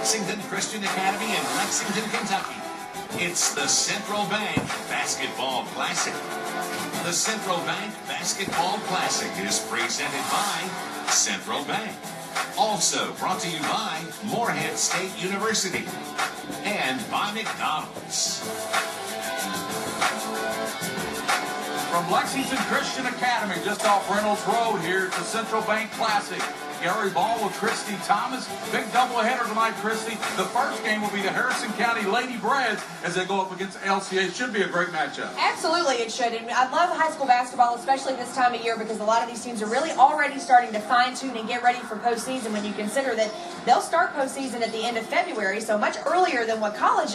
Lexington Christian Academy in Lexington, Kentucky. It's the Central Bank Basketball Classic. The Central Bank Basketball Classic is presented by Central Bank. Also brought to you by Morehead State University and by McDonald's. From Lexington Christian Academy, just off Reynolds Road here at the Central Bank Classic. Gary Ball with Christy Thomas. Big doubleheader tonight, Christy. The first game will be the Harrison County Lady Brads as they go up against LCA. It should be a great matchup. Absolutely, it should. And I love high school basketball, especially this time of year, because a lot of these teams are really already starting to fine-tune and get ready for postseason when you consider that they'll start postseason at the end of February, so much earlier than what college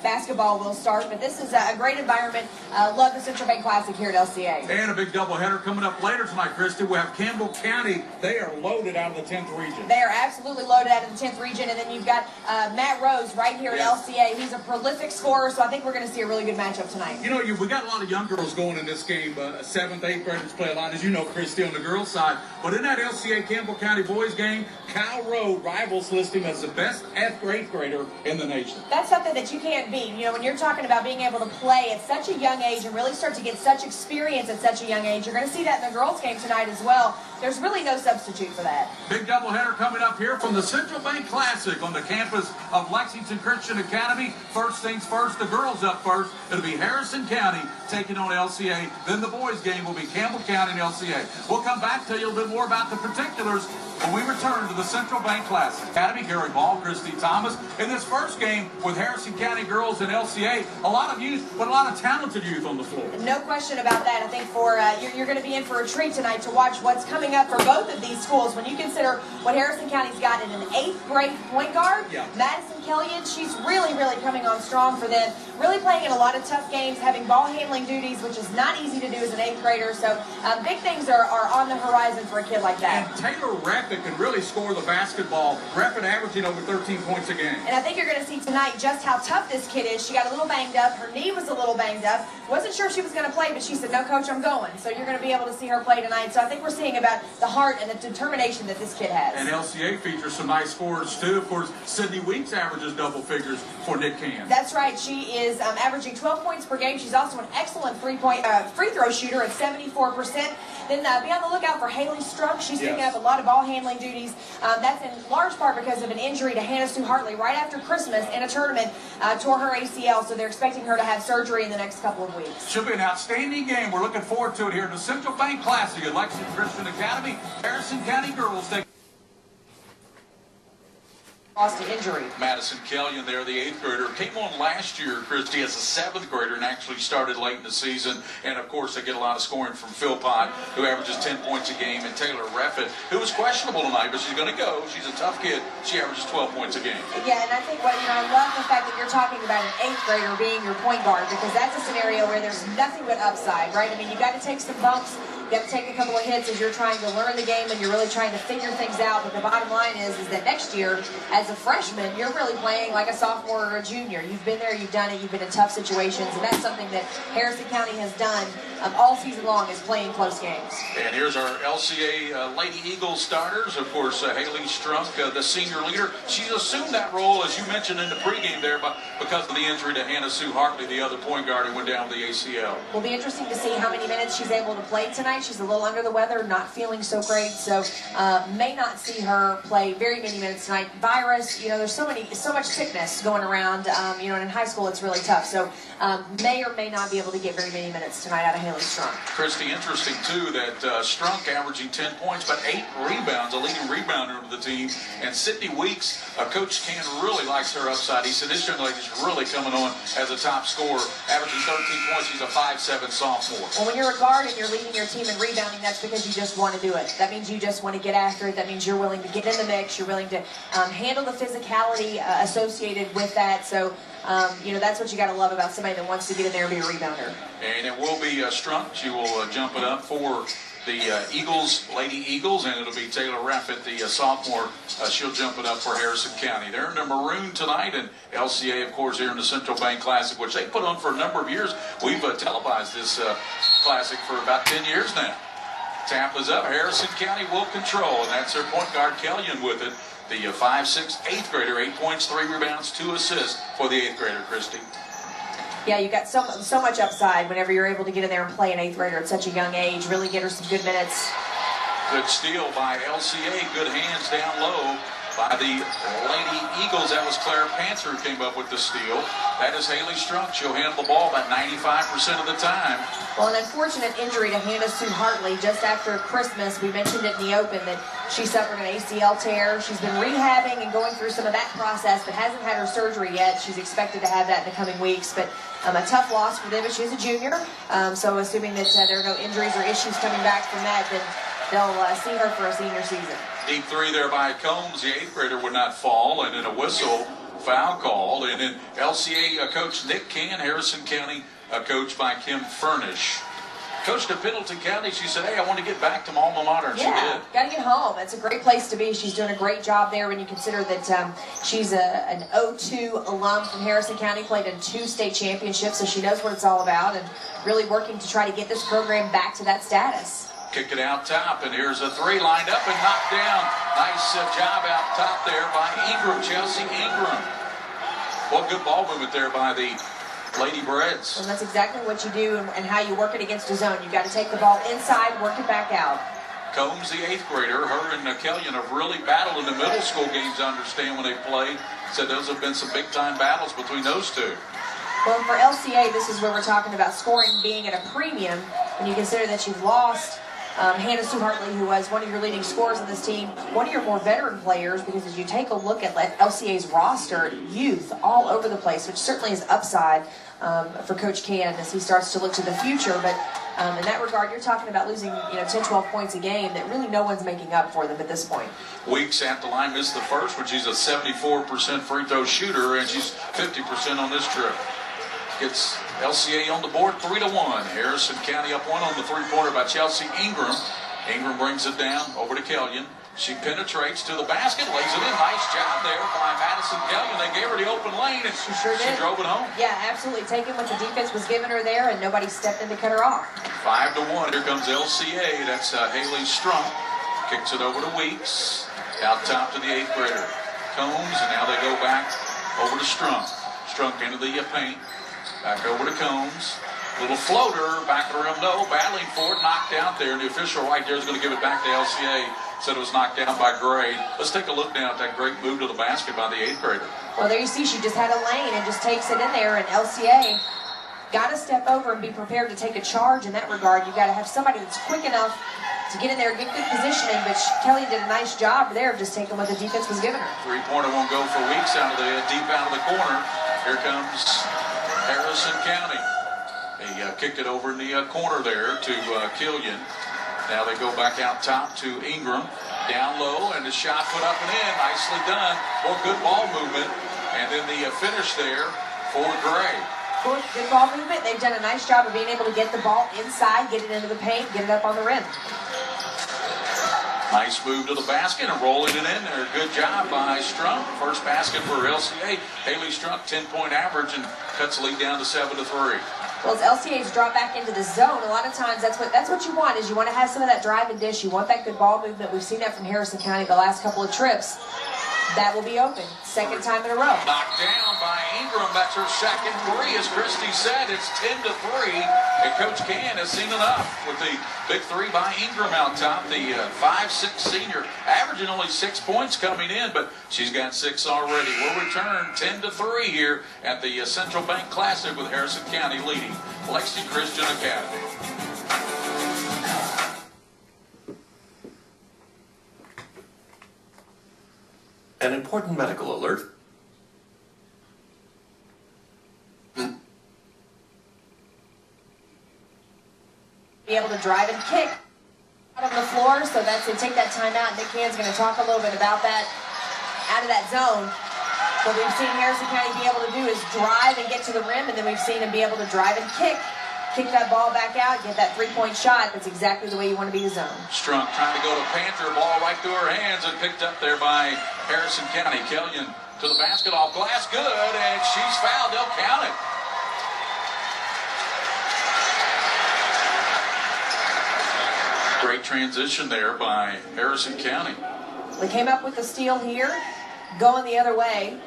basketball will start. But this is a great environment. Love the Central Bank Classic here at LCA. And a big doubleheader coming up later tonight, Christy. We have Campbell County. They are loaded out of the 10th region. They are absolutely loaded out of the 10th region. And then you've got Matt Rose right here at LCA. He's a prolific scorer, so I think we're going to see a really good matchup tonight. You know, we got a lot of young girls going in this game. 7th, 8th graders play a lot, as you know, Christy, on the girls' side. But in that LCA Campbell County boys game, Kyle Rowe rivals list him as the best 8th grader in the nation. That's something that you can't beat. You know, when you're talking about being able to play at such a young age and really start to get such experience at such a young age, you're going to see that in the girls' game tonight as well. There's really no substitute for that. Big doubleheader coming up here from the Central Bank Classic on the campus of Lexington Christian Academy. First things first, the girls up first. It'll be Harrison County taking on LCA. Then the boys' game will be Campbell County and LCA. We'll come back, tell you a little bit more about the particulars when we return to the Central Bank Classic. Academy, Gary Ball, Christy Thomas. In this first game with Harrison County girls and LCA, a lot of youth, but a lot of talented youth on the floor. No question about that. I think for you're going to be in for a treat tonight to watch what's coming up for both of these schools. When you consider what Harrison County's got in an 8th grade point guard, Madison Kellione, she's really coming on strong for them. Really playing in a lot of tough games, having ball handling duties, which is not easy to do as an 8th grader. So big things are on the horizon for a kid like that. And Taylor Rapid can really score the basketball. Rapid averaging over 13 points a game. And I think you're going to see tonight just how tough this kid is. She got a little banged up. Her knee was a little banged up. Wasn't sure she was going to play, but she said, "No, coach, I'm going." So you're going to be able to see her play tonight. So I think we're seeing about the heart and the determination that this kid has. And LCA features some nice scorers too. Of course, Sydney Weeks averages double figures for Nick Can. That's right. She is averaging 12 points per game. She's also an excellent free throw shooter at 74%. Then be on the lookout for Haley Strunk. She's picking up a lot of ball handling duties. That's in large part because of an injury to Hannah Sue Hartley right after Christmas in a tournament, tore her ACL. So they're expecting her to have surgery in the next couple of weeks. Should be an outstanding game. We're looking forward to it here at the Central Bank Classic at Lexington Christian Academy. Harrison County girls take Lost to injury. Madison Kellione there, the 8th grader, came on last year, Christy, as a 7th grader and actually started late in the season. And, of course, they get a lot of scoring from Philpott, who averages 10 points a game, and Taylor Rapid, who was questionable tonight, but she's going to go. She's a tough kid. She averages 12 points a game. Yeah, and I think I love the fact that you're talking about an 8th grader being your point guard, because that's a scenario where there's nothing but upside, right? I mean, you've got to take some bumps. You have to take a couple of hits as you're trying to learn the game and you're really trying to figure things out. But the bottom line is that next year, as a freshman, you're really playing like a sophomore or a junior. You've been there, you've done it, you've been in tough situations, and that's something that Harrison County has done all season long, is playing close games. And here's our LCA Lady Eagles starters. Of course, Haley Strunk, the senior leader. She's assumed that role, as you mentioned in the pregame there, but because of the injury to Hannah Sue Hartley, the other point guard who went down with the ACL. Will be interesting to see how many minutes she's able to play tonight. She's a little under the weather, not feeling so great, so may not see her play very many minutes tonight. Virus, there's so much sickness going around, and in high school it's really tough. So may or may not be able to get very many minutes tonight out of Haley Strunk. Christy, interesting too that Strunk averaging 10 points, but 8 rebounds, a leading rebounder of the team. And Sydney Weeks, Coach Can really likes her upside. He said this young lady's really coming on as a top scorer, averaging 13 points. She's a 5'7" sophomore. Well, when you're a guard and you're leading your team in rebounding, that's because you just want to do it. That means you just want to get after it. That means you're willing to get in the mix. You're willing to handle the physicality associated with that. So, that's what you got to love about somebody that wants to get in there and be a rebounder. And it will be Strunk. She will jump it up for the Eagles, Lady Eagles, and it'll be Taylor Rapid, the sophomore. She'll jump it up for Harrison County. They're in the maroon tonight, and LCA, of course, here in the Central Bank Classic, which they put on for a number of years. We've televised this classic for about 10 years now. Tampa's up. Harrison County will control, and that's their point guard, Kellione, with it. The 5'6", 8th grader, 8 points, 3 rebounds, 2 assists for the 8th grader, Christy. Yeah, you've got so much upside whenever you're able to get in there and play an 8th grader at such a young age. Really get her some good minutes. Good steal by LCA. Good hands down low by the Lady Eagles. That was Claire Panther who came up with the steal. That is Haley Strunk. She'll handle the ball about 95% of the time. Well, an unfortunate injury to Hannah Sue Hartley just after Christmas. We mentioned it in the open that she suffered an ACL tear. She's been rehabbing and going through some of that process, but hasn't had her surgery yet. She's expected to have that in the coming weeks. But a tough loss for them, but she's a junior. So assuming that there are no injuries or issues coming back from that, then they'll see her for a senior season. Deep three there by Combs. The 8th grader would not fall, and then a whistle, foul called. And then LCA coach Nick Can, Harrison County coached by Kim Furnish. Coached at Pendleton County. She said, hey, I want to get back to my alma mater, and she did. Got to get home. It's a great place to be. She's doing a great job there when you consider that she's an 02 alum from Harrison County, played in 2 state championships, so she knows what it's all about and really working to try to get this program back to that status. Kick it out top, and here's a 3 lined up and knocked down. Nice job out top there by Ingram, Chelsea Ingram. What good ball movement there by the Lady Breads. And that's exactly what you do and how you work it against a zone. You've got to take the ball inside, work it back out. Combs, the 8th grader, her and Kellione have really battled in the middle school games, I understand, when they played. Said those have been some big-time battles between those two. Well, for LCA, this is where we're talking about scoring being at a premium. When you consider that you've lost Hannah Sue Hartley, who was one of your leading scorers in this team, one of your more veteran players, because as you take a look at LCA's roster, youth all over the place, which certainly is upside for Coach Can as he starts to look to the future. But in that regard, you're talking about losing 10, 12 points a game that really no one's making up for them at this point. Weeks at the line missed the first when she's a 74% free throw shooter, and she's 50% on this trip. Gets LCA on the board 3-1. Harrison County up 1 on the 3-pointer by Chelsea Ingram. Ingram brings it down over to Kellione. She penetrates to the basket, lays it in. Nice job there by Madison Kellione. They gave her the open lane, and she sure did. She drove it home. Yeah, absolutely. Taking what the defense was giving her there, and nobody stepped in to cut her off. 5-1. Here comes LCA. That's Haley Strunk. Kicks it over to Weeks. Out top to the 8th grader. Combs, and now they go back over to Strunk. Strunk into the paint. Back over to Combs. Little floater, back of the rim, no, battling for it, knocked out there. And the official right there is going to give it back to LCA. Said it was knocked down by Gray. Let's take a look now at that great move to the basket by the 8th grader. Well, there you see she just had a lane and just takes it in there, and LCA got to step over and be prepared to take a charge in that regard. You've got to have somebody that's quick enough to get in there and get good positioning, but Kelly did a nice job there of just taking what the defense was giving her. 3-pointer won't go for Weeks out of the deep out of the corner. Here comes Harrison County. They kicked it over in the corner there to Kellione. Now they go back out top to Ingram. Down low, and the shot put up and in. Nicely done. More good ball movement. And then the finish there for Gray. Good ball movement. They've done a nice job of being able to get the ball inside, get it into the paint, get it up on the rim. Nice move to the basket and rolling it in there. Good job by Strunk. First basket for LCA. Haley Strunk, 10-point average, and cuts the lead down to 7-3. Well, as LCA's drop back into the zone, a lot of times that's what you want, is you want to have some of that drive and dish. You want that good ball movement. We've seen that from Harrison County the last couple of trips. That will be open. Second time in a row. Knocked down by Ingram. That's her second 3. As Christy said, it's 10-3. And Coach Can has seen enough with the big 3 by Ingram out top. The 5'6" senior, averaging only 6 points coming in, but she's got 6 already. We'll return 10-3 here at the Central Bank Classic with Harrison County leading Lexington Christian Academy. An important medical alert. Be able to drive and kick out of the floor, so that's to take that time out. Nick Can's going to talk a little bit about that out of that zone. What we've seen Harrison County be able to do is drive and get to the rim, and then we've seen him be able to drive and kick that ball back out, get that 3-point shot. That's exactly the way you want to be the zone. Strunk trying to go to Panther, ball right through her hands and picked up there by Harrison County. Kellione to the basket, off glass, good, and she's fouled. They'll count it. Great transition there by Harrison County. They came up with the steal here, going the other way.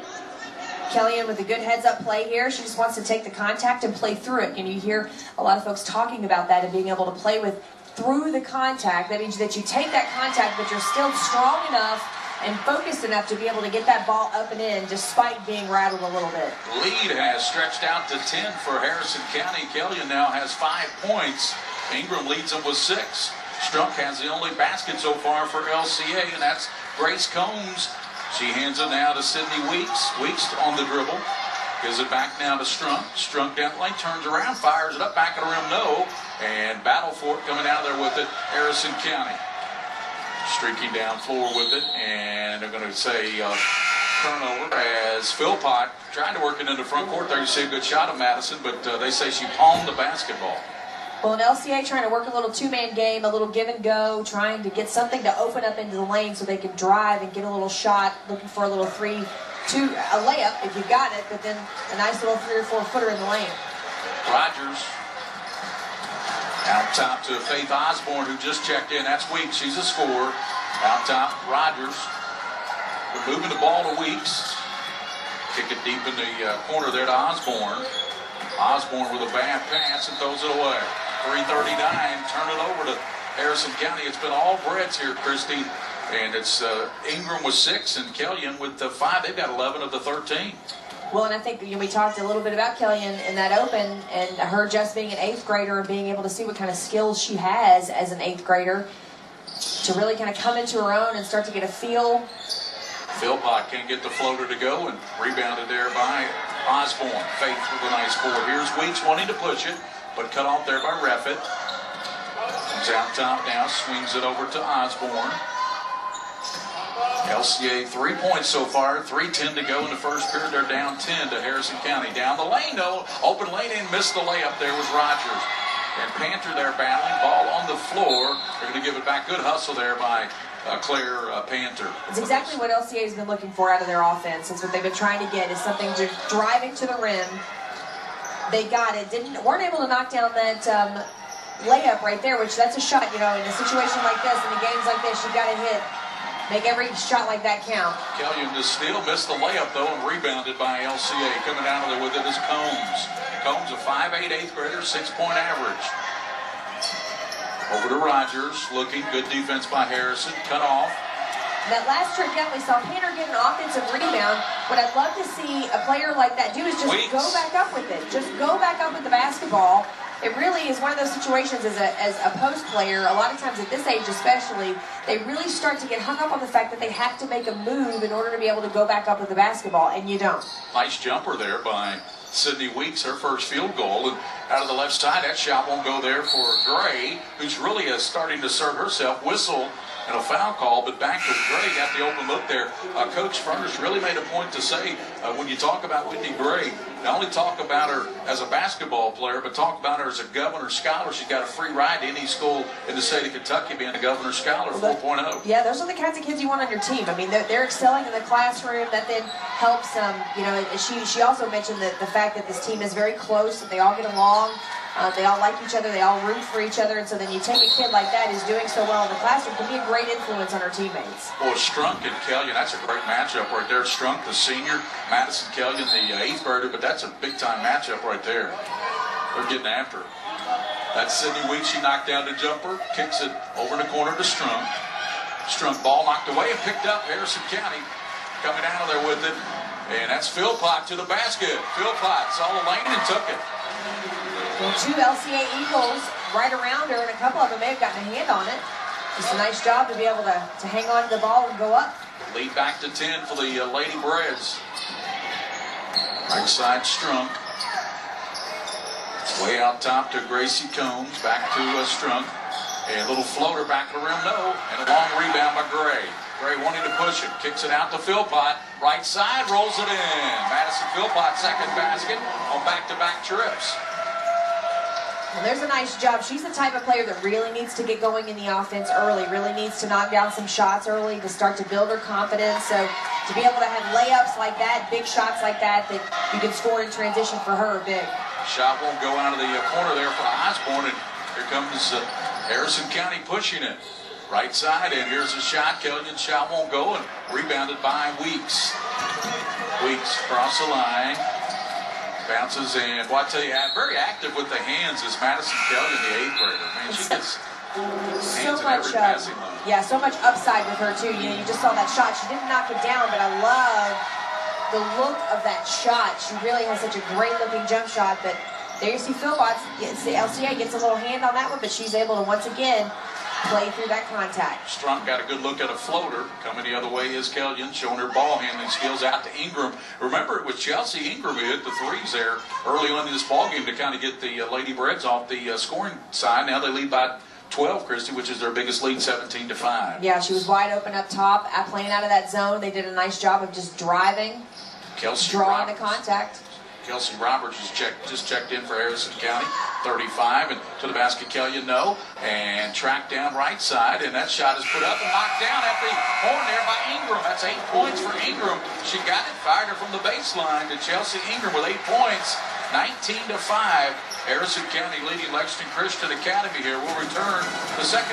Kellione with a good heads-up play here. She just wants to take the contact and play through it. And you hear a lot of folks talking about that and being able to play with through the contact. That means that you take that contact, but you're still strong enough and focused enough to be able to get that ball up and in despite being rattled a little bit. Lead has stretched out to 10 for Harrison County. Kellione now has 5 points. Ingram leads them with 6. Strunk has the only basket so far for LCA, and that's Grace Combs. She hands it now to Sydney Weeks. Weeks on the dribble. Gives it back now to Strunk. Strunk down the lane, turns around, fires it up, back of the rim, no. And battle for it, coming out there with it, Harrison County. Streaking down floor with it, and they're going to say turnover as Philpott trying to work it into front court there. You see a good shot of Madison, but they say she palmed the basketball. Well, an LCA trying to work a little two-man game, a little give and go, trying to get something to open up into the lane so they can drive and get a little shot, looking for a little a layup if you got it, but then a nice little 3 or 4 footer in the lane. Rogers out top to Faith Osborne, who just checked in. That's Weeks. She's a scorer. Out top, Rogers. We're moving the ball to Weeks. Kick it deep in the corner there to Osborne. Osborne with a bad pass and throws it away. 3:39, turn it over to Harrison County. It's been all Brett's here, Christy. And it's Ingram with 6 and Kellione with 5. They've got 11 of the 13. Well, and I think we talked a little bit about Kellione in that open and her just being an 8th grader and being able to see what kind of skills she has as an 8th grader to really kind of come into her own and start to get a feel. Philpott can't get the floater to go and rebounded there by Osborne. Faith with a nice score. Here's Weeks wanting to push it, but cut off there by Reffitt. Comes out top now, swings it over to Osborne. LCA 3 points so far, 3:10 to go in the first period. They're down 10 to Harrison County. Down the lane, though. Open lane and missed the layup there was Rogers. And Panther there battling. Ball on the floor. They're going to give it back. Good hustle there by Claire Panther. It's exactly what LCA has been looking for out of their offense. It's what they've been trying to get is something just driving to the rim. They got it. Weren't able to knock down that layup right there, which that's a shot, you know, in a situation like this, in a games like this, you got to hit. Make every shot like that count. Kellione just still missed the layup, though, and rebounded by LCA. Coming out of there with it is Combs. Combs, a 5'8", 8th grader, 6-point average. Over to Rogers, looking, good defense by Harrison, cut off. That last trip down, we saw Panther get an offensive rebound. What I'd love to see a player like that do is just go back up with it. Just go back up with the basketball. It really is one of those situations as a post player, a lot of times at this age especially, they really start to get hung up on the fact that they have to make a move in order to be able to go back up with the basketball, and you don't. Nice jumper there by Sydney Weeks, her first field goal. And out of the left side, that shot won't go there for Gray, who's really starting to assert herself. Whistle and a foul call, but back to Gray, got the open look there. Coach Furness really made a point to say, when you talk about Whitney Gray, not only talk about her as a basketball player, but talk about her as a Governor Scholar. She's got a free ride to any school in the state of Kentucky being a Governor Scholar 4.0. Yeah, those are the kinds of kids you want on your team. I mean, they're excelling in the classroom. That then helps, you know, she also mentioned that the fact that this team is very close, that they all get along. They all like each other. They all root for each other. And so then you take a kid like that who's doing so well in the classroom, can be a great influence on her teammates. Well, Strunk and Kellione, that's a great matchup right there. Strunk, the senior, Madison Kellione, the 8th grader, but that's a big-time matchup right there. They're getting after it. That's Sydney Weeks. She knocked down the jumper, kicks it over in the corner to Strunk. Strunk ball knocked away and picked up. Harrison County coming out of there with it. And that's Philpott to the basket. Philpott saw the lane and took it. Well, 2 LCA Eagles right around her, and a couple of them may have gotten a hand on it. Just a nice job to be able to hang on to the ball and go up. Lead back to 10 for the Lady Breads. Right side Strunk. Way out top to Gracie Combs. Back to Strunk. A little floater back to the rim, no. And a long rebound by Gray. Gray wanting to push it. Kicks it out to Philpott. Right side, rolls it in. Madison Philpott, second basket on back-to-back trips. Well, there's a nice job. She's the type of player that really needs to get going in the offense early, really needs to knock down some shots early to start to build her confidence. So to be able to have layups like that, big shots like that you can score in transition for her, big. Shot won't go out of the corner there for Osborne, and here comes Harrison County pushing it. Right side, and here's a shot. Kellion's shot won't go, and rebounded by Weeks. Weeks across the line. Bounces in. Well, I tell you, very active with the hands is Madison Kellione, the 8th grader. Man, she gets hands in every passing lane. Yeah, so much upside with her too. You know, you just saw that shot. She didn't knock it down, but I love the look of that shot. She really has such a great looking jump shot. But there you see Phil Watts. The LCA gets a little hand on that one, but she's able to once again play through that contact. Strunk got a good look at a floater. Coming the other way is Kellione, showing her ball handling skills out to Ingram. Remember, it was Chelsea Ingram who hit the threes there early on in this ball game to kind of get the Lady Reds off the scoring side. Now they lead by 12, Christy, which is their biggest lead, 17-5. Yeah, she was wide open up top, playing out of that zone. They did a nice job of just driving, drawing the contact. Kelsey Roberts just checked in for Harrison County, 35, and to the basket, Kellione, no, and tracked down right side, and that shot is put up and knocked down at the horn there by Ingram. That's 8 points for Ingram. She got it, fired her from the baseline to Chelsea Ingram with 8 points, 19-5. Harrison County leading Lexington Christian Academy here. We'll return the second.